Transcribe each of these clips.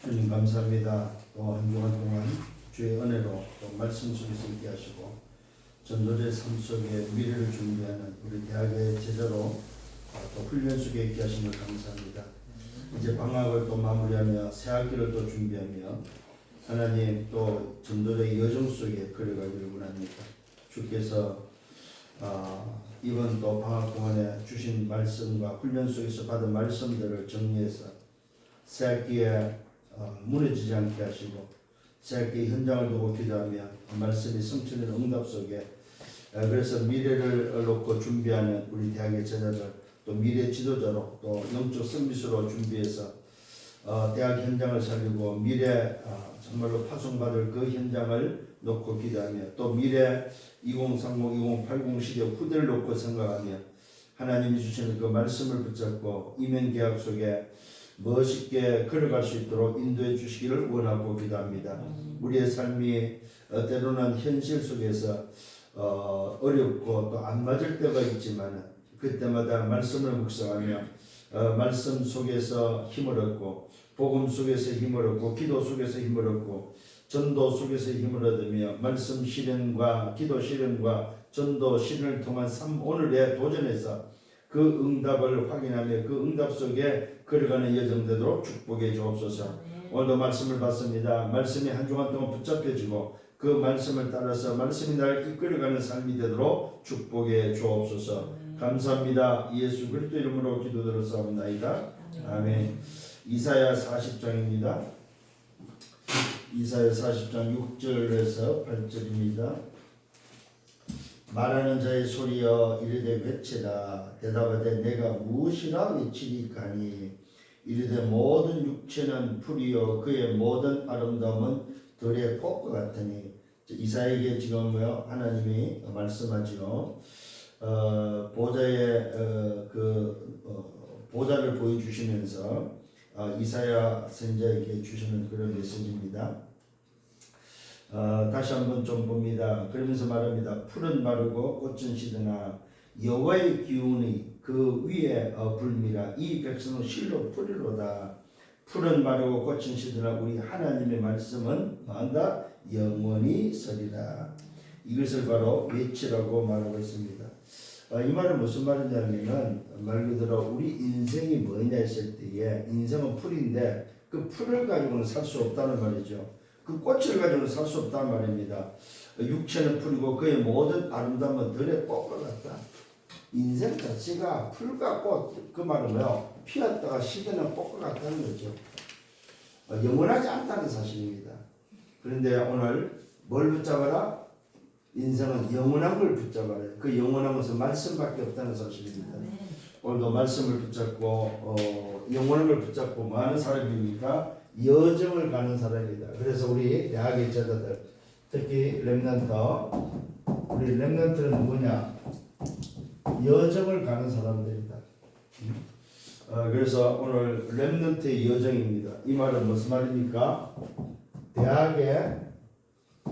주님 감사합니다. 또 한 주간 동안 주의 은혜로 또 말씀 속에서 있게 하시고 전도자의 삶 속에 미래를 준비하는 우리 대학의 제자로 또 훈련 속에 있게 하신 걸 감사합니다. 이제 방학을 또 마무리하며 새 학기를 또 준비하며 하나님 또 전도자의 여정 속에 걸어가기를 원합니다. 주께서 이번 또 방학 동안에 주신 말씀과 훈련 속에서 받은 말씀들을 정리해서 새 학기에 무너지지 않게 하시고 새 학기 현장을 두고 기도하며 말씀이 성취되는 응답 속에 그래서 미래를 놓고 준비하는 우리 대학의 제자들 또 미래 지도자로 또 영적 서비스로 준비해서 대학 현장을 살리고 미래 정말로 파송받을 그 현장을 놓고 기도하며 또 미래 2030, 2080 시대 후대를 놓고 생각하며 하나님이 주시는 그 말씀을 붙잡고 이면계약 속에 멋있게 걸어갈 수 있도록 인도해 주시기를 원하고 기도합니다. 우리의 삶이 때로는 현실 속에서 어렵고 또 안 맞을 때가 있지만 그때마다 말씀을 묵상하며 말씀 속에서 힘을 얻고 복음 속에서 힘을 얻고 기도 속에서 힘을 얻고 전도 속에서 힘을 얻으며 말씀 실현과 기도 실현과 전도 실현을 통한 오늘의 도전에서 그 응답을 확인하며 그 응답 속에 걸어가는 여정 되도록 축복해 주옵소서. 오늘도 말씀을 받습니다. 말씀이 한 주간 동안 붙잡혀지고 그 말씀을 따라서 말씀이 나를 이끌어가는 삶이 되도록 축복해 주옵소서. 감사합니다. 예수 그리스도 이름으로 기도드렸사옵나이다. 아멘. 이사야 40장입니다. 이사야 40장 6절에서 8절입니다. 말하는 자의 소리여 이르되 외치라. 대답하되 내가 무엇이라 외치리까니. 이르되 모든 육체는 풀이요 그의 모든 아름다움은 들의 꽃과 같으니. 이사야에게 지금 하나님이 말씀하지요. 보좌의 보좌를 보여주시면서 이사야 선지자에게 주시는 그런 메시지입니다. 다시 한번 좀 봅니다. 그러면서 말합니다. 풀은 마르고 꽃은 시드나 여호와의 기운이 그 위에 불미라. 이 백성은 실로 풀이로다. 풀은 마르고 꽃은 시드나 우리 하나님의 말씀은 한다 영원히 서리라. 이것을 바로 외치라고 말하고 있습니다. 이 말은 무슨 말이냐면 말 그대로 우리 인생이 뭐냐 했을 때에 인생은 풀인데 그 풀을 가지고는 살 수 없다는 말이죠. 그 꽃을 가지고는 살 수 없다는 말입니다. 육체는 풀이고 그의 모든 아름다움은 들의 꽃과 같다. 인생 자체가 풀과 꽃, 그 말은 뭐요? 피었다가 시드는 꽃과 같다는 거죠. 영원하지 않다는 사실입니다. 그런데 오늘 뭘 붙잡아라? 인생은 영원한 걸 붙잡아라. 그 영원한 것은 말씀밖에 없다는 사실입니다. 오늘도 말씀을 붙잡고 영원한 걸 붙잡고 뭐 하는 사람입니까? 여정을 가는 사람입니다. 그래서 우리 대학의 제자들, 특히 렘넌트, 우리 렘넌트는 누구냐? 여정을 가는 사람들입니다. 그래서 오늘 렘넌트의 여정입니다. 이 말은 무슨 말입니까? 대학의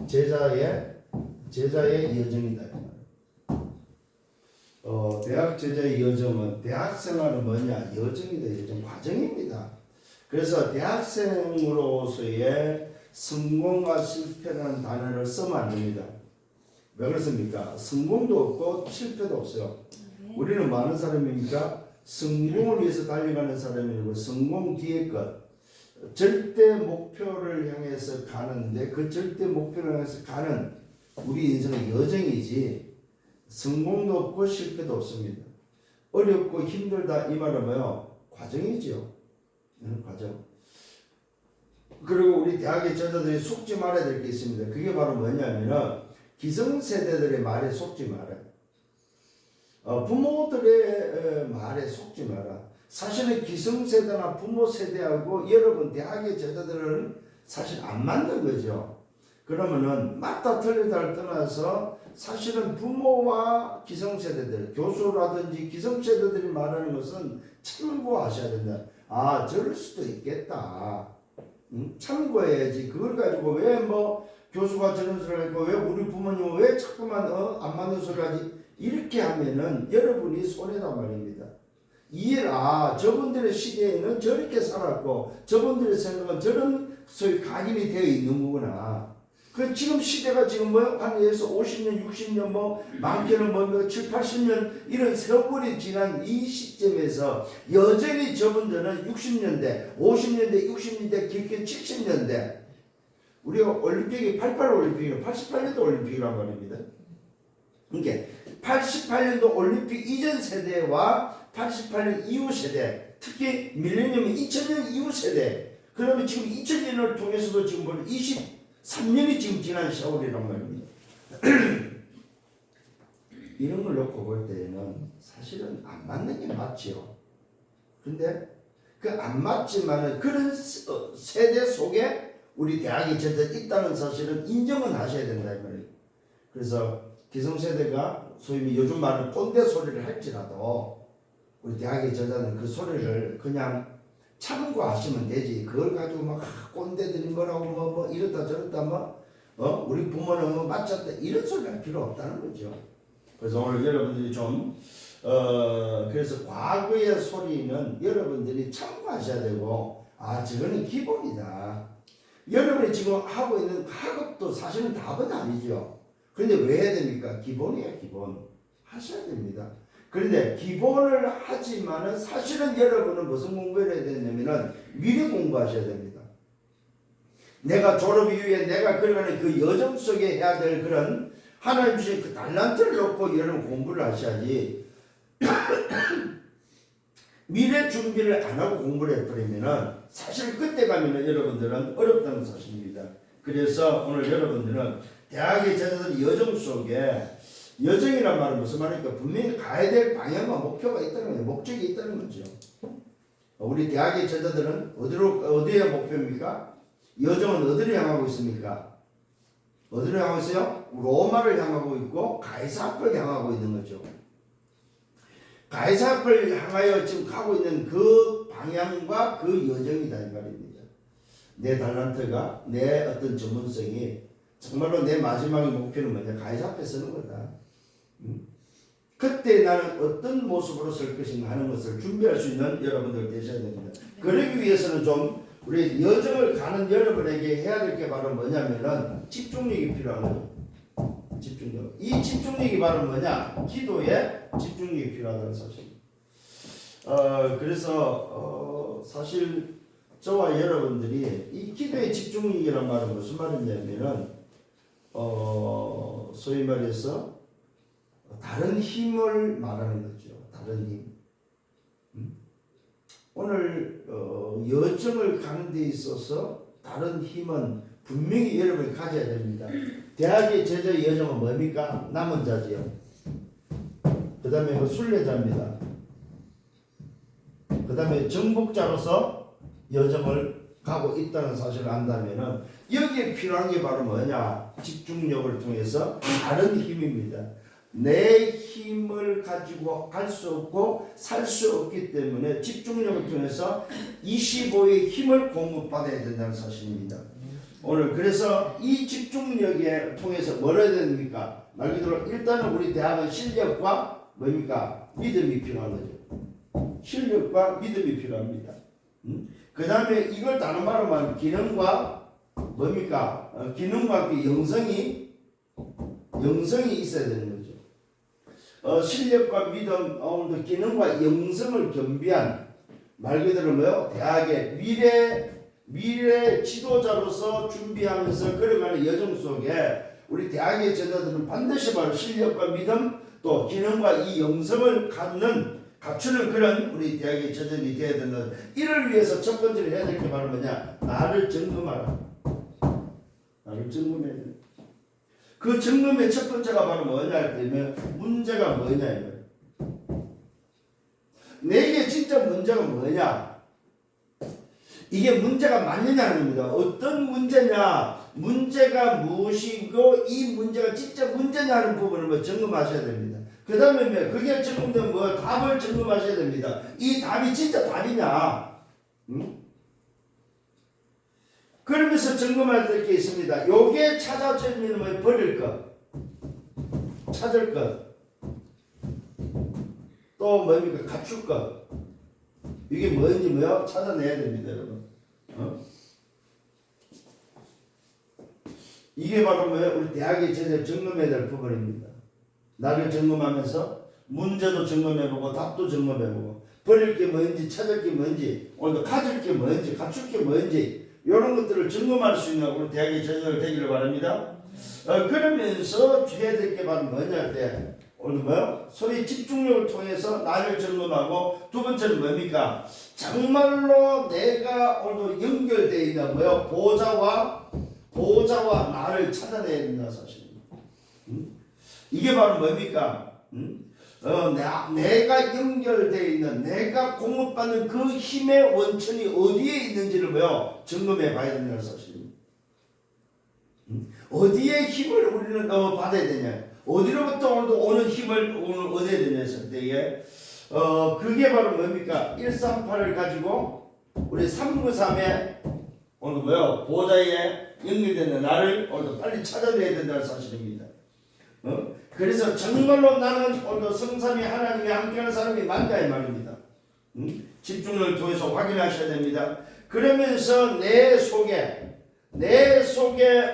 제자의 여정이다. 대학 제자의 여정은 대학생활은 뭐냐? 여정이다. 여정 과정입니다. 그래서 대학생으로서의 성공과 실패라는 단어를 쓰면 안 됩니다. 왜 그렇습니까? 성공도 없고 실패도 없어요. 우리는 많은 사람입니까? 성공을 위해서 달려가는 사람이고 성공 뒤에 것 절대 목표를 향해서 가는데 그 절대 목표를 향해서 가는 우리 인생의 여정이지 성공도 없고 실패도 없습니다. 어렵고 힘들다 이 말은 뭐요? 과정이죠. 과정. 그리고 우리 대학의 제자들이 속지 말아야 될 게 있습니다. 그게 바로 뭐냐면은 기성세대들의 말에 속지 마라. 부모들의 말에 속지 마라. 사실은 기성세대나 부모 세대하고 여러분 대학의 제자들은 사실 안 맞는 거죠. 그러면은 맞다 틀리다를 떠나서 사실은 부모와 기성세대들, 교수라든지 기성세대들이 말하는 것은 참고하셔야 된다. 저럴 수도 있겠다. 참고해야지. 그걸 가지고 왜 교수가 저런 소리를 하고 왜 우리 부모님은 왜 자꾸만 안 맞는 소리를 하지? 이렇게 하면은 여러분이 손해란 말입니다. 저분들의 시대에는 저렇게 살았고 저분들의 생각은 저런 소위 각인이 되어 있는 거구나. 그 지금 시대가 지금 한 예에서 50년, 60년 많게는 7, 80년 이런 세월이 지난 이 시점에서 여전히 저분들은 60년대, 50년대, 60년대, 길게 70년대 우리가 올림픽이 88 올림픽이고 88년도 올림픽이란 말입니다. 그러니까 88년도 올림픽 이전 세대와 88년 이후 세대, 특히 밀레니엄 2000년 이후 세대, 그 다음에 지금 2000년을 통해서도 지금 23년이 지금 지난 세월이란 말입니다. 이런 걸 놓고 볼 때는 사실은 안 맞는 게 맞죠. 근데 그 안 맞지만은 그런 세대 속에 우리 대학이 진짜 있다는 사실은 인정은 하셔야 된다 이 말이에요. 그래서 기성세대가 소위 요즘 말은 꼰대 소리를 할지라도 우리 대학의 저자는 그 소리를 그냥 참고하시면 되지. 그걸 가지고 막 꼰대들이 뭐라고 이렇다 저렇다 우리 부모는 맞췄다 이런 소리 할 필요 없다는 거죠. 그래서 오늘 여러분들이 좀 그래서 과거의 소리는 여러분들이 참고하셔야 되고 저거는 기본이다. 여러분이 지금 하고 있는 학업도 사실은 답은 아니죠. 그런데 왜 해야 됩니까? 기본이에요. 기본 하셔야 됩니다. 그런데 기본을 하지만은 사실은 여러분은 무슨 공부를 해야 되냐면은 미래 공부하셔야 됩니다. 내가 졸업 이후에 내가 걸어가는 그 여정 속에 해야 될 그런 하나님 주신 그 달란트를 놓고 여러분 공부를 하셔야지 미래 준비를 안 하고 공부를 해버리면은 사실 그때 가면은 여러분들은 어렵다는 사실입니다. 그래서 오늘 여러분들은 대학의 제자들 여정 속에 여정이란 말은 무슨 말입니까? 분명히 가야 될 방향과 목표가 있다는 거예요. 목적이 있다는 거죠. 우리 대학의 제자들은 어디에 목표입니까? 여정은 어디를 향하고 있습니까? 어디를 향하고 있어요? 로마를 향하고 있고 가이사 앞을 향하고 있는 거죠. 가이사 앞을 향하여 지금 가고 있는 그 방향과 그 여정이다 이 말입니다. 내 달란트가 내 어떤 전문성이 정말로 내 마지막의 목표는 뭐냐? 가이사 앞에 서는 거다. 그때 나는 어떤 모습으로 설 것인가 하는 것을 준비할 수 있는 여러분들 되셔야 됩니다. 그러기 위해서는 좀 우리 여정을 가는 여러분에게 해야 될 게 바로 뭐냐면은 집중력이 필요한 거죠. 집중력. 이 집중력이 바로 뭐냐? 기도에 집중력이 필요하다는 사실입니다. 그래서 사실 저와 여러분들이 이 기도의 집중력이란 말은 무슨 말이냐면은 소위 말해서 다른 힘을 말하는 거죠. 다른 힘. 오늘 여정을 가는 데 있어서 다른 힘은 분명히 여러분이 가져야 됩니다. 대학의 제자의 여정은 뭡니까? 남은 자지요. 그 다음에 순례자입니다. 그 다음에 정복자로서 여정을 가고 있다는 사실을 안다면은 여기에 필요한 게 바로 뭐냐? 집중력을 통해서 다른 힘입니다. 내 힘을 가지고 갈 수 없고 살 수 없기 때문에 집중력을 통해서 25의 힘을 공급받아야 된다는 사실입니다. 오늘 그래서 이 집중력에 통해서 뭘 해야 됩니까? 말 그대로 일단은 우리 대학은 실력과 뭡니까? 믿음이 필요한 거죠. 실력과 믿음이 필요합니다. 그 다음에 이걸 다른 말로 말하면 기능과 뭡니까? 기능과 그 영성이 있어야 되는 거죠. 실력과 믿음, 오늘도 기능과 영성을 겸비한 말 그대로 뭐요? 대학의 미래 지도자로서 준비하면서 걸어가는 여정 속에 우리 대학의 제자들은 반드시 바로 실력과 믿음 또 기능과 이 영성을 갖추는 그런 우리 대학의 제자들이 되어야 된다. 이를 위해서 첫 번째로 해야 될 게 바로 뭐냐? 나를 점검하라. 나를 점검해야 돼. 그 점검의 첫 번째가 바로 뭐냐 할 때면 문제가 뭐냐 이거예요. 내게 진짜 문제가 뭐냐? 이게 문제가 맞느냐는 겁니다. 어떤 문제냐? 문제가 무엇이고 이 문제가 진짜 문제냐 하는 부분을 점검하셔야 됩니다. 그 다음에 그게 점검되면 답을 점검하셔야 됩니다. 이 답이 진짜 답이냐? 그러면서 점검할 게 있습니다. 요게 찾아지면 버릴 것, 찾을 것, 또 뭡니까? 갖출 것. 이게 뭔지 뭐요? 찾아내야 됩니다, 여러분. 이게 바로 뭐예요? 우리 대학의 제자를 점검해야 될 부분입니다. 나를 점검하면서 문제도 점검해보고 답도 점검해보고 버릴 게 뭔지 찾을 게 뭔지 오늘도 가질 게 뭔지 갖출 게 뭔지 이런 것들을 점검할 수 있는 우리 대학의 제자들 되기를 바랍니다. 그러면서 해야 될 게 바로 뭐냐 할 때 오늘 뭐요? 소위 집중력을 통해서 나를 점검하고 두 번째는 뭡니까? 정말로 내가 오늘 연결되어 있는 뭐요? 보호자와 나를 찾아내야 된다 사실입니다. 이게 바로 뭡니까? 내가 연결되어 있는 내가 공급받는 그 힘의 원천이 어디에 있는지를 뭐요? 점검해 봐야 된다는 사실입니다. 어디에 힘을 우리는 받아야 되냐? 어디로부터 오는 힘을 오늘 얻어야 되냐 했을 때에 그게 바로 뭡니까? 138을 가지고 우리 393에 오늘 뭐요? 보호자에 연결되는 나를 오늘 빨리 찾아내야 된다는 사실입니다. 그래서 정말로 나는 오늘 성삼위 하나님이 함께하는 사람이 맞다 이 말입니다. 집중을 통해서 확인하셔야 됩니다. 그러면서 내 속에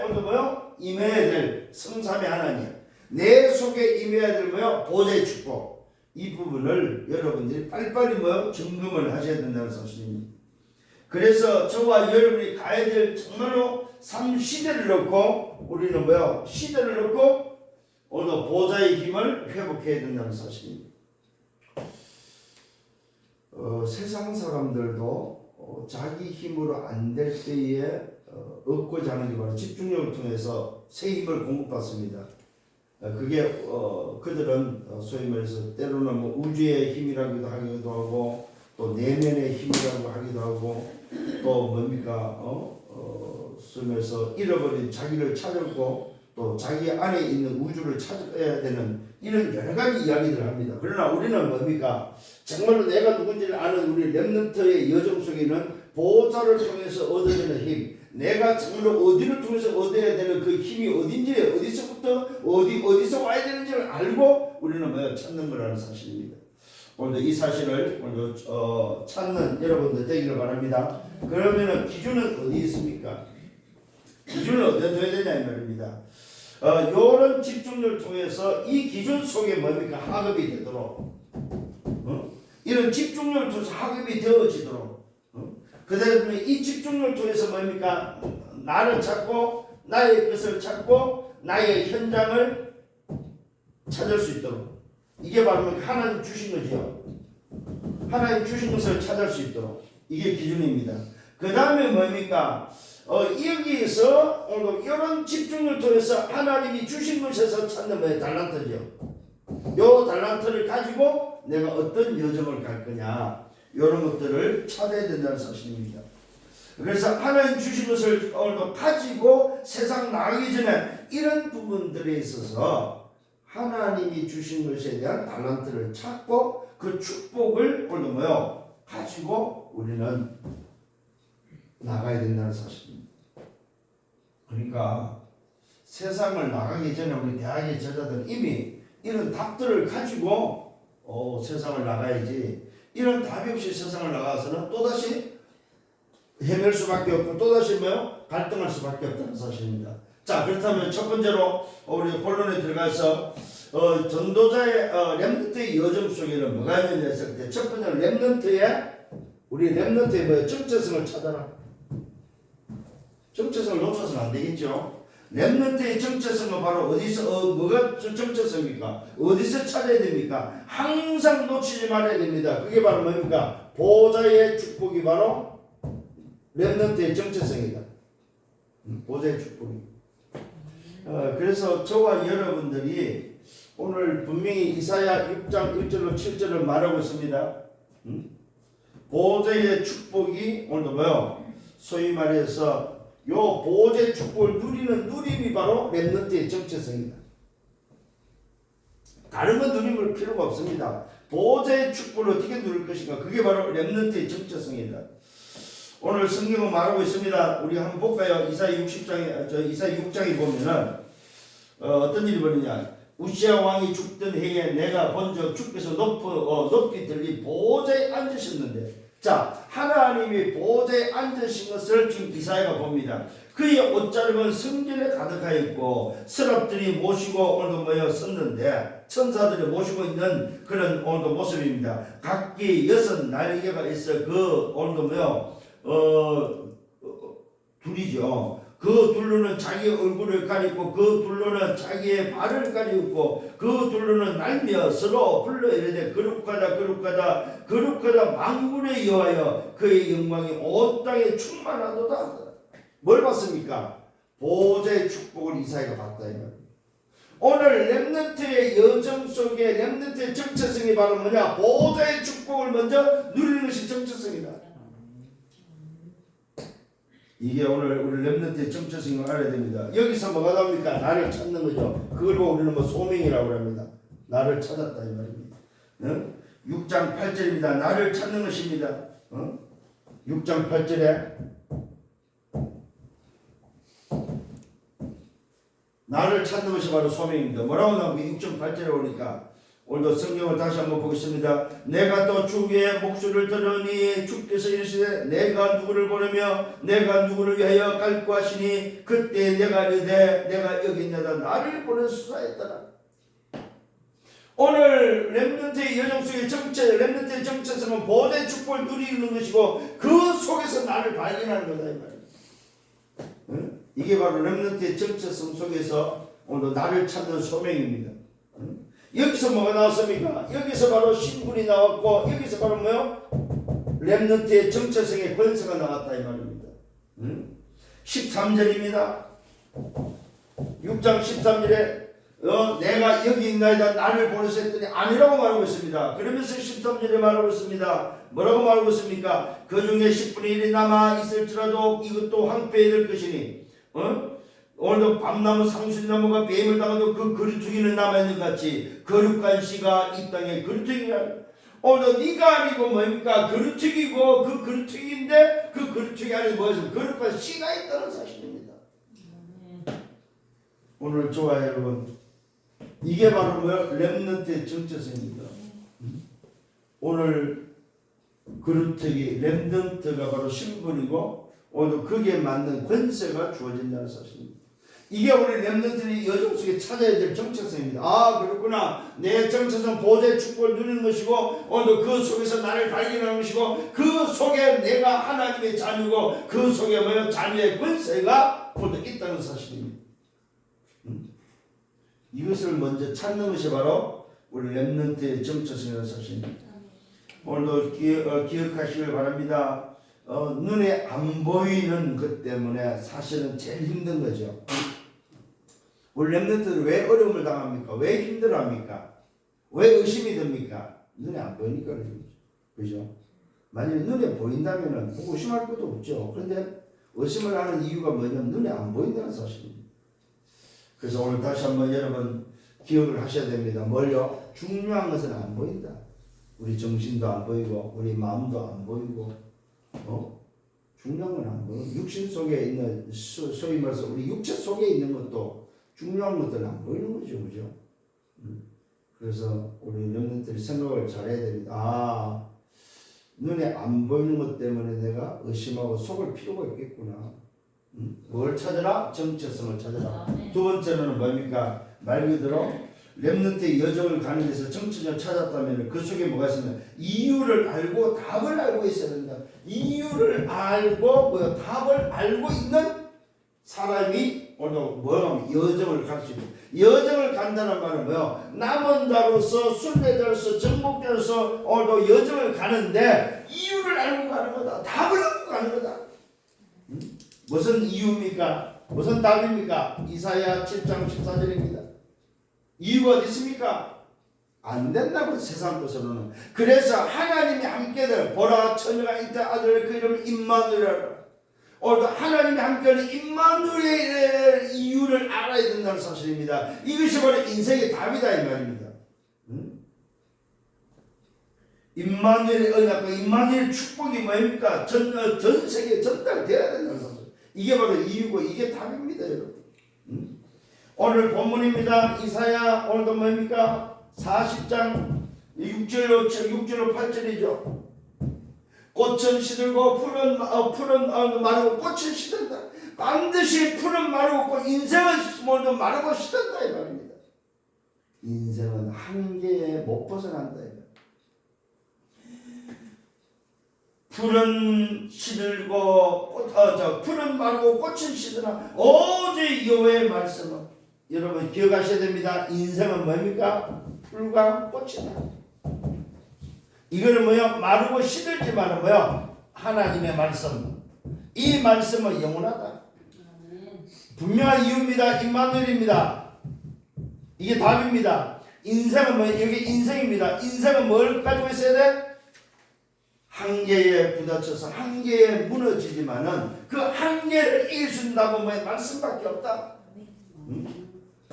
오늘 뭐요? 임해야 될 성삼위 하나님, 내 속에 임해야 될 뭐요? 보호자의 축복. 이 부분을 여러분들이 빨리빨리 뭐요? 점검을 하셔야 된다는 사실입니다. 그래서 저와 여러분이 가야 될 정말로 삶 시대를 놓고 우리는 뭐요? 시대를 놓고 오늘 보호자의 힘을 회복해야 된다는 사실입니다. 세상 사람들도 자기 힘으로 안 될 때에 얻고자 하는 게 바로 집중력을 통해서 새 힘을 공급받습니다. 그게 그들은 소위 말해서 때로는 뭐 우주의 힘이라고도 하기도 하고 또 내면의 힘이라고 하기도 하고 또 뭡니까 소위 말해서 잃어버린 자기를 찾고 또 자기 안에 있는 우주를 찾아야 되는 이런 여러 가지 이야기들을 합니다. 그러나 우리는 뭡니까? 정말로 내가 누군지를 아는 우리 렘넌트의 여정 속에는 보호자를 통해서 얻어내는 힘, 내가 정말로 어디를 통해서 얻어야 되는 그 힘이 어딘지, 어디서부터 어디서 와야 되는지를 알고 우리는 뭐야? 찾는 거라는 사실입니다. 오늘 이 사실을 오늘 찾는 여러분들 되기를 바랍니다. 그러면은 기준은 어디 있습니까? 기준을 어디에 둬야 되냐 이 말입니다. 요런 집중력을 통해서 이 기준 속에 뭡니까? 학업이 되도록 이런 집중력을 통해서 학업이 되어지도록 그 다음에 이 집중력을 통해서 뭡니까? 나를 찾고 나의 것을 찾고 나의 현장을 찾을 수 있도록 이게 바로 하나님 주신 거지요. 하나님 주신 것을 찾을 수 있도록 이게 기준입니다. 그 다음에 뭡니까? 여기에서 이런 집중을 통해서 하나님이 주신 것에서 찾는 뭐예요? 달란트죠. 요 달란트를 가지고 내가 어떤 여정을 갈 거냐 이런 것들을 찾아야 된다는 사실입니다. 그래서 하나님 주신 것을 가지고 세상 나가기 전에 이런 부분들에 있어서 하나님이 주신 것에 대한 달란트를 찾고 그 축복을 오늘 뭐요? 가지고 우리는 나가야 된다는 사실입니다. 그러니까 세상을 나가기 전에 우리 대학의 제자들은 이미 이런 답들을 가지고 세상을 나가야지 이런 답이 없이 세상을 나가서는 또다시 헤맬 수밖에 없고 또다시 뭐요? 갈등할 수밖에 없다는 사실입니다. 자, 그렇다면 첫 번째로 우리 본론에 들어가서 전도자의 렘넌트의 여정 속에는 뭐가 있느냐 했을 때 첫 번째는 우리 렘넌트의 뭐예요? 정체성을 찾아라. 정체성을 놓쳐서는 안 되겠죠. 렘넌트의 정체성은 바로 어디서 뭐가 정체성입니까? 어디서 찾아야 됩니까? 항상 놓치지 말아야 됩니다. 그게 바로 뭡니까? 보호자의 축복이 바로 렘넌트의 정체성이다. 보호자의 축복이. 그래서 저와 여러분들이 오늘 분명히 이사야 6장 1절로 7절을 말하고 있습니다. 보호자의 축복이 오늘도 뭐요? 소위 말해서 요 보호자의 축복을 누림이 바로 렘넌트의 정체성이다. 다른 건 누릴 필요가 없습니다. 보호자의 축복을 어떻게 누릴 것인가? 그게 바로 렘넌트의 정체성이다. 오늘 성경은 말하고 있습니다. 우리 한번 볼까요? 이사야 6장에 보면은 어떤 일이 벌어지냐? 우시야 왕이 죽던 해에 내가 본적 주께서 높이 들린 보호자에 앉으셨는데 자, 하나님이 보좌에 앉으신 것을 지금 이사야가 봅니다. 그의 옷자락은 성전에 가득하였고 서랍들이 모시고 오늘도 모여 섰는데 천사들이 모시고 있는 그런 오늘도 모습입니다. 각기 6 날개가 있어 그 오늘도 모여 둘이죠. 그 둘로는 자기 얼굴을 가리고 그 둘로는 자기의 발을 가리고 그 둘로는 날며 서로 불러 이르되 거룩하다 거룩하다 거룩하다 만군의 여호와여 그의 영광이 온 땅에 충만하도다. 뭘 봤습니까? 보좌의 축복을 이사야가 봤다 이 말입니다. 오늘 렘넌트의 여정 속에 렘넌트의 정체성이 바로 뭐냐? 보좌의 축복을 먼저 누리는 것이 정체성이다. 이게 오늘 우리 렘넌트의 정체성을 알아야 됩니다. 여기서 뭐가 나옵니까? 나를 찾는 거죠. 그걸 보고 우리는 뭐 소명이라고 합니다. 나를 찾았다 이 말입니다. 6장 8절입니다. 나를 찾는 것입니다. 6장 8절에 나를 찾는 것이 바로 소명입니다. 뭐라고 나오면 6장 8절에 오니까 오늘도 성경을 다시 한번 보겠습니다. 내가 또 주의 목소리를 들으니 주께서 이르시되 내가 누구를 보내며 내가 누구를 위하여 갈고 하시니 그때 내가 이르되 내가 여기 있나다 나를 보내 수사했더라. 오늘 렘넌트의 여정 속의 정체, 렘넌트의 정체성은 보좌의 축복을 누리는 것이고 그 속에서 나를 발견하는 거다 이 말이에요. 이게 바로 렘넌트의 정체성 속에서 오늘도 나를 찾는 소명입니다. 여기서 뭐가 나왔습니까? 여기서 바로 신분이 나왔고 여기서 바로 뭐요? 렘넌트의 정체성의 권세가 나왔다 이 말입니다. 13절입니다. 6장 13절에 내가 여기 있나이다 나를 보내서 했더니 아니라고 말하고 있습니다. 그러면서 13절에 말하고 있습니다. 뭐라고 말하고 있습니까? 그 중에 10분의 1이 남아 있을지라도 이것도 황폐해야 될 것이니 오늘도 밤나무 상수리나무가 뱀을 당해도 그 거루투기는 남아있는 것 같이 거룩한 씨가 이 땅에 거루투기라. 오늘도 네가 아니고 뭡니까? 거루투기고 그 거루투기인데 그 거루투기 안에 뭐였어? 거룩한 씨가 있다는 사실입니다. 오늘 좋아요 여러분. 이게 바로 뭐야? 렘넌트의 정체성입니다. 오늘 거루투기 렘넌트가 바로 신분이고 오늘도 거기에 맞는 권세가 주어진다는 사실입니다. 이게 우리 렘넌트들이 여정 속에 찾아야 될 정체성입니다. 아 그렇구나. 내 정체성 보좌의 축복을 누리는 것이고 오늘도 그 속에서 나를 발견하는 것이고 그 속에 내가 하나님의 자녀고 그 속에 뭐요? 자녀의 권세가 모두 있다는 사실입니다. 이것을 먼저 찾는 것이 바로 우리 렘넌트의 정체성이라는 사실입니다. 오늘도 기억하시길 바랍니다. 눈에 안 보이는 것 때문에 사실은 제일 힘든 거죠. 우리 렘넌트들은 왜 어려움을 당합니까? 왜 힘들어합니까? 왜 의심이 듭니까? 눈에 안 보이니까 그죠? 만약에 눈에 보인다면 의심할 것도 없죠. 그런데 의심을 하는 이유가 뭐냐면 눈에 안 보인다는 사실입니다. 그래서 오늘 다시 한번 여러분 기억을 하셔야 됩니다. 뭘요? 중요한 것은 안 보인다. 우리 정신도 안 보이고 우리 마음도 안 보이고 중요한 건 안 보여. 육신 속에 있는 소위 말해서 우리 육체 속에 있는 것도 중요한 것들은 안 보이는 거죠, 그죠? 그래서 우리 렘넌트들이 생각을 잘해야 됩니다. 아, 눈에 안 보이는 것 때문에 내가 의심하고 속을 필요가 있겠구나. 뭘 찾아라? 정체성을 찾아라. 두 번째는 뭡니까? 말 그대로 렘넌트의 여정을 가는 데서 정체성을 찾았다면 그 속에 뭐가 있으면 이유를 알고 답을 알고 있어야 된다. 이유를 알고 답을 알고 있는 사람이 오늘 뭐라고 여정을 갈 수 있는. 여정을 간다는 말은 뭐요? 남은 자로서 순례자로서 정복자로서 오늘도 여정을 가는데 이유를 알고 가는 거다. 답을 알고 가는 거다. 무슨 이유입니까? 무슨 답입니까? 이사야 7장 14절입니다. 이유가 어디 있습니까? 안 된다고 세상 것으로는. 그래서 하나님이 함께들 보라 처녀가 있다 아들 그 이름은 임마누엘이라. 오늘도 하나님이 함께하는 임마누엘의 이유를 알아야 된다는 사실입니다. 이것이 바로 인생의 답이다 이 말입니다. 임마누엘의 언약과 임마누엘의 축복이 뭡니까? 전 세계에 전달되어야 된다는 사실. 이게 바로 이유고 이게 답입니다 여러분. 오늘 본문입니다. 이사야 오늘도 뭡니까? 40장 6절로 8절이죠. 꽃은 시들고 풀은 마르고 꽃은 시든다. 반드시 풀은 마르고 인생은 모두 마르고 시든다 이 말입니다. 인생은 한계에 못 벗어난다. 풀은 시들고 풀은 마르고 꽃은 시드나 오직 여호와의 말씀은 여러분 기억하셔야 됩니다. 인생은 뭡니까? 풀과 꽃이다. 이거는 뭐요? 마르고 시들지만은 뭐요? 하나님의 말씀. 이 말씀은 영원하다. 분명한 이유입니다. 임마누엘입니다. 이게 답입니다. 인생은 뭐 여기 인생입니다. 인생은 뭘 가지고 있어야 돼? 한계에 부딪혀서 한계에 무너지지만은 그 한계를 이길 수 있다고 뭐 말씀밖에 없다.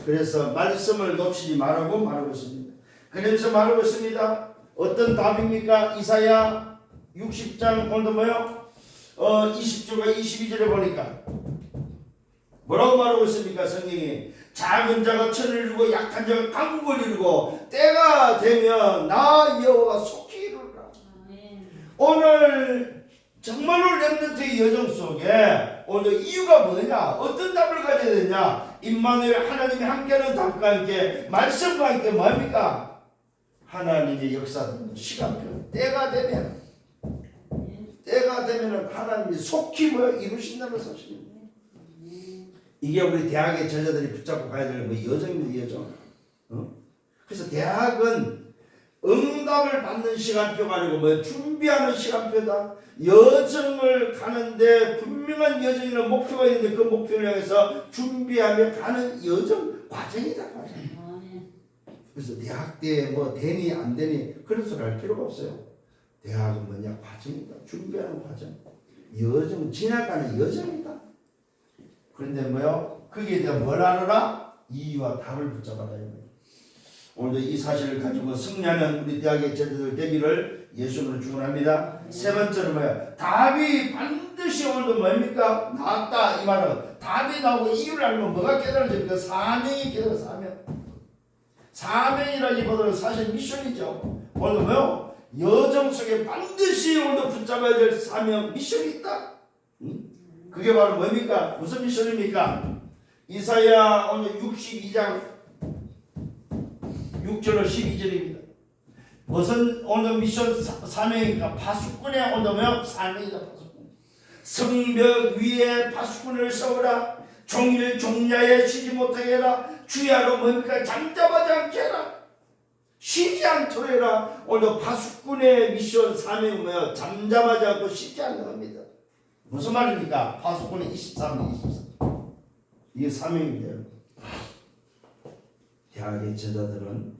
그래서 말씀을 놓치지 말고 있습니다. 그러면서 말하고 있습니다. 어떤 답입니까? 이사야 60장 오늘도 뭐요? 20절과 22절에 보니까 뭐라고 말하고 있습니까? 성경이 작은 자가 천을 이루고 약한 자가 강국을 이루고 때가 되면 나 여호와 속히 이루리라. 오늘 정말로 렘넌트의 여정 속에 오늘 이유가 뭐냐? 어떤 답을 가져야 되냐? 임마누엘 하나님이 함께하는 답과 함께 말씀과 함께 뭡니까? 하나님의 역사는 시간표 때가 되면 하나님이 속히 이루신다는 사실입니다. 이게 우리 대학의 제자들이 붙잡고 가야 될 여정입니다. 여정. 그래서 대학은 응답을 받는 시간표가 아니고 준비하는 시간표다. 여정을 가는데 분명한 여정이나 목표가 있는데 그 목표를 향해서 준비하며 가는 여정 과정이다. 과정. 그래서 대학 때 되니 안 되니 그런 소리 할 필요가 없어요. 대학은 뭐냐? 과정이다. 준비하는 과정. 여정, 지나가는 여정이다. 그런데 거기에 대한 뭘 알아라? 이유와 답을 붙잡아라. 오늘도 이 사실을 가지고 승리하는 우리 대학의 제자들 되기를 예수님으로 축원합니다. 세 번째는 뭐야? 답이 반드시 오늘도 뭡니까? 나왔다. 이 말은 답이 나오고 이유를 알면 뭐가 깨달아집니까? 사명이 깨달아. 사명이라기보다는 사실 미션이죠. 오늘도 뭐요? 여정 속에 반드시 오늘도 붙잡아야 될 사명 미션이 있다. 그게 바로 뭡니까? 무슨 미션입니까? 이사야 오늘 62장 6절로 12절입니다. 무슨 오늘 미션 사명입니까? 파수꾼의 오늘 뭐요? 사명이다. 파수꾼. 성벽 위에 파수꾼을 세우라. 종일 종야에 쉬지 못하게 해라. 주야로 뭡니까? 잠잠하지 않게 해라. 쉬지 않도록 해라. 오늘 파수꾼의 미션 사명은 뭐예요? 잠잠하지 않고 쉬지 않는 겁니다. 무슨 말입니까? 파수꾼의 23명 이게 사명인데요. 대학의 제자들은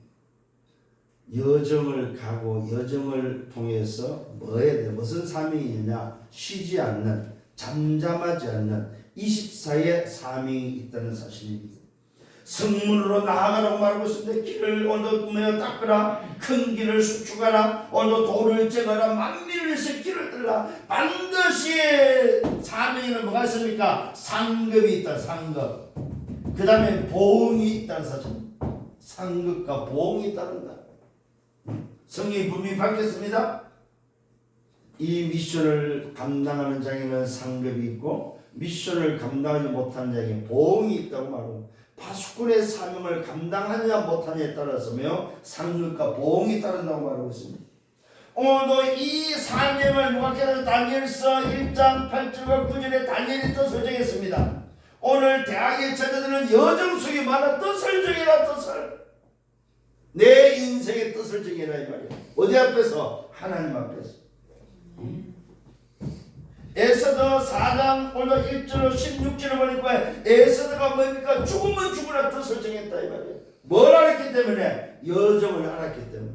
여정을 가고 여정을 통해서 무슨 사명이 있냐? 쉬지 않는, 잠잠하지 않는 24의 사명이 있다는 사실입니다. 성문으로 나아가라고 말하고 있습니다. 길을 오늘 닦으라. 큰 길을 수축하라. 오늘 돌을 쟁어라. 만민을 위해서 길을 뚫라. 반드시 사명에는 뭐가 있습니까? 상급이 있다. 상급. 그 다음에 보응이 있다는 사실. 상급과 보응이 따른다. 성경이 분명히 밝혔습니다. 이 미션을 감당하는 자에게는 상급이 있고 미션을 감당하지 못하는 자에게 보응이 있다고 말하고 파수꾼의 사명을 감당하느냐 못하느냐에 따라서며 상급과 보응이 따른다고 말하고 있습니다. 오늘도 이 사명을 누가 깨달아 다니엘서 1장 8절과 9절에 다니엘이 뜻을 정했습니다. 오늘 대학의 제자들은 여정 속에 많아 뜻을 정해라. 뜻을 내 인생의 뜻을 정해라 이 말이에요. 어디 앞에서? 하나님 앞에서. 에스더 4장 오늘 1절로 16절을 보니까 에스더가 뭡니까? 죽으면 죽으라 뜻을 정했다 이 말이에요. 뭘 알았기 때문에? 여정을 알았기 때문에.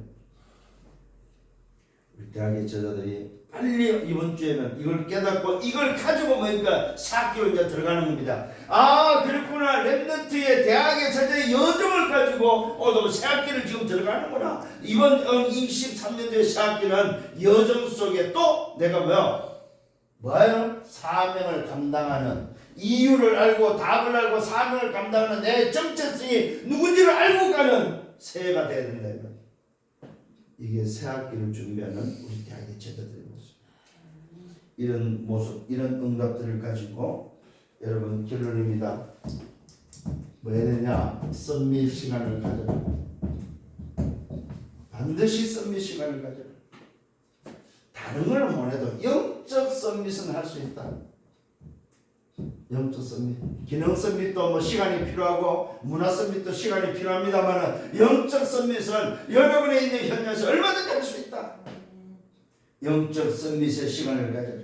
우리 대학의 제자들이 빨리 이번 주에는 이걸 깨닫고 이걸 가지고 뭡니까? 사학기로 이제 들어가는 겁니다. 아 그렇구나. 렘넌트의 대학의 제자의 여정을 가지고 새학기를 지금 들어가는구나. 이번 23년도의 새학기는 여정 속에 또 내가 뭐예요? 사명을 감당하는 이유를 알고 답을 알고 사명을 감당하는 내 정체성이 누군지를 알고 가는 새해가 되어야 된다. 이게 새학기를 준비하는 우리 대학의 제자들의 모습. 이런 모습, 이런 응답들을 가지고 여러분 결론입니다. 뭐 해야 되냐? 썸밋 시간을 가져라. 반드시 썸밋 시간을 가져라. 다른 걸 못해도 영적 썸밋은 할 수 있다. 영적 썸밋, 기능 썸밋도 뭐 시간이 필요하고 문화 썸밋도 시간이 필요합니다만 영적 썸밋은 여러분의 있는 현장에서 얼마든지 할 수 있다. 영적 썸밋의 시간을 가져라.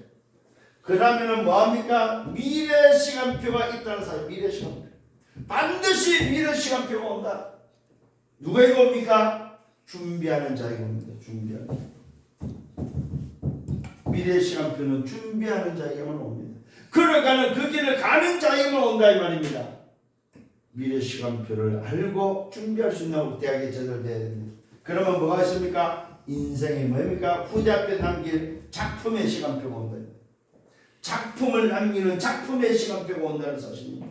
그 다음에는 뭐합니까? 미래 시간표가 있다는 사실. 미래 시간표, 반드시 미래 시간표가 온다. 누가 이거 옵니까? 준비하는 자에게 옵니다. 준비하는 자. 미래 시간표는 준비하는 자에게만 옵니다. 걸어가는 그 길을 가는 자에게만 온다 이 말입니다. 미래 시간표를 알고 준비할 수 있는 대학에 제대로돼야 됩니다. 그러면 뭐가 있습니까? 인생이 뭡니까? 후대 앞에 남길 작품의 시간표가 온다. 작품을 남기는 작품의 시간표가 온다는 사실입니다.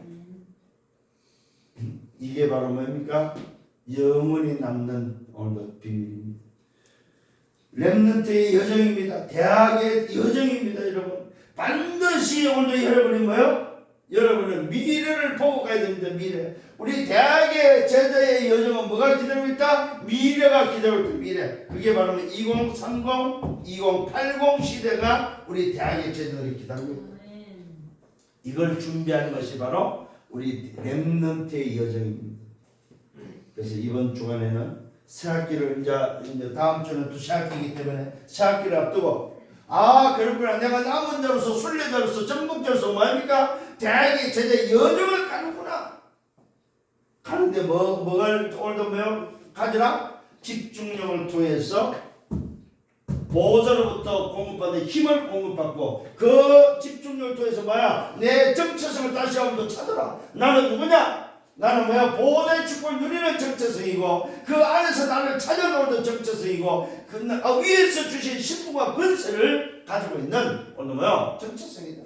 이게 바로 뭡니까? 영원히 남는 오늘도 비밀입니다. 렘넌트의 여정입니다. 대학의 여정입니다. 여러분 반드시 오늘 여러분이 뭐요? 여러분은 미래를 보고 가야 됩니다. 미래. 우리 대학의 제자의 여정은 뭐가 기다리고 있다? 미래가 기다리고 있다. 미래. 그게 바로 2030, 2080 시대가 우리 대학의 제자들이 기다리고 있다. 이걸 준비하는 것이 바로 우리 렘넌트의 여정입니다. 그래서 이번 주간에는 새학기를 이제 다음 주는 또 새학기이기 때문에 새학기를 앞두고 그렇구나. 내가 남은 자로서 순례자로서 전복자로서 뭐합니까? 대학의 제자의 여정을 가는구나. 가는데 뭐가 오늘도 뭐요? 가지라? 집중력을 통해서 보호자로부터 공급받는 힘을 공급받고 그 집중력을 통해서 뭐야? 내 정체성을 다시 한번 더 찾아라. 나는 누구냐? 나는 뭐야? 보호자의 축복을 누리는 정체성이고 그 안에서 나를 찾아놓는 정체성이고 그 위에서 주신 신분과 권세를 가지고 있는 오늘 뭐야? 정체성이다.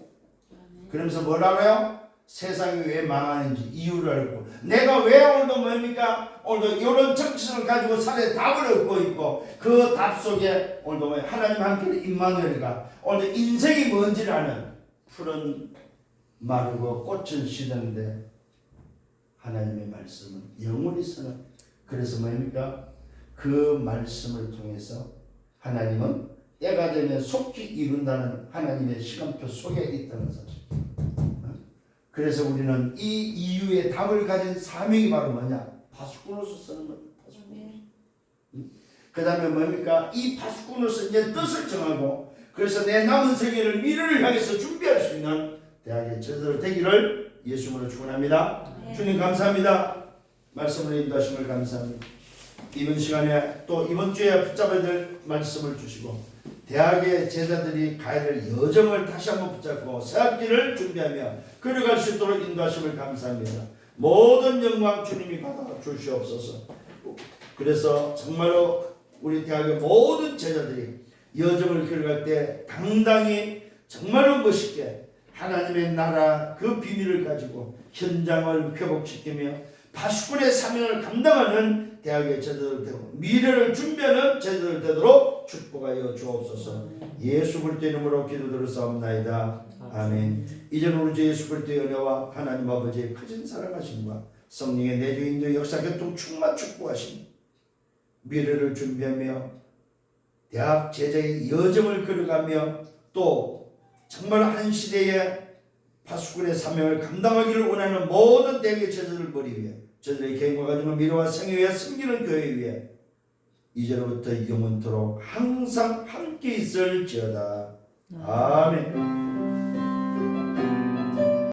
그러면서 뭐라고요? 세상이 왜 망하는지 이유를 알고 내가 왜 오늘도 뭡니까? 오늘도 이런 정체성을 가지고 살에 답을 얻고 있고 그 답 속에 오늘도 뭐야? 하나님 함께 임마누엘이가 오늘 인생이 뭔지를 아는 푸른 마르고 꽃은 시드는데 하나님의 말씀은 영원히 서는. 그래서 뭡니까? 그 말씀을 통해서 하나님은 때가 되면 속히 이룬다는 하나님의 시간표 속에 있다는 사실. 그래서 우리는 이 이유의 답을 가진 사명이 바로 뭐냐? 파수꾼으로서 쓰는 겁니다. 그 다음에 뭡니까? 이 파수꾼으로서 이제 뜻을 정하고 그래서 내 남은 세계를 미래를 향해서 준비할 수 있는 대학의 제자들 되기를 예수님으로 축원합니다. 주님 감사합니다. 말씀을 인도하심을 감사합니다. 이번 시간에 또 이번 주에 붙잡아야 될 말씀을 주시고 대학의 제자들이 가야 될 여정을 다시 한번 붙잡고 새학기를 준비하며 걸어갈 수 있도록 인도하심을 감사합니다. 모든 영광 주님이 받아 주시옵소서. 그래서 정말로 우리 대학의 모든 제자들이 여정을 걸어갈 때 당당히 정말로 멋있게 하나님의 나라 그 비밀을 가지고 현장을 회복시키며 파수꾼의 사명을 감당하는 대학의 제자들 되고 미래를 준비하는 제자들 되도록 축복하여 주옵소서. 예수 그리스도의 이름으로 기도드렸사옵나이다. 아멘. 이제는 우리 주 예수 그리스도의 은혜와 하나님 아버지의 크신 사랑하심과 성령의 내주 인도 역사 교통 충만 축복하심 미래를 준비하며 대학 제자의 여정을 걸어가며 또 정말 한 시대의 파수꾼의 사명을 감당하기를 원하는 모든 대학의 제자들 머리 위에 저들의 개인과 가정을 미래와 생애 위에 섬기는 교회 위에 이제로부터 영원토록 항상 함께 있을지어다. 아멘.